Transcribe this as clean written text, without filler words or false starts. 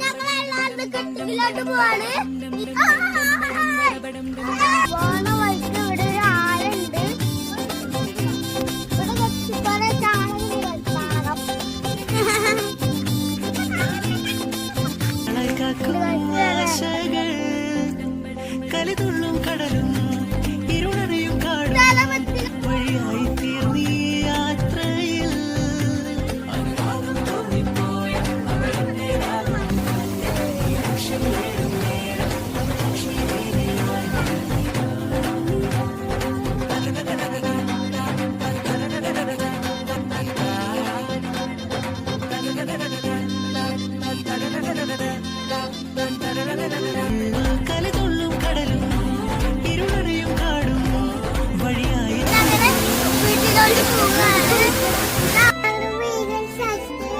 ഞങ്ങളെല്ലാവരും കെട്ടിലോട്ട് പോവാണ്. പോണ വഴിക്ക് ഇവിടെ ഒരു ആലുണ്ട്. ഇവിടെ കുറെ ചാണകം കലിതുള്ളും കടലും ഇരുളറിയും കാടും വഴിയായി തീർന്നീ യാത്രയിൽ കലിതുള്ളും കടലും ഇരുളറിയും കാടും വഴിയായി വീട്ടിലോട്ട് പോകാൻ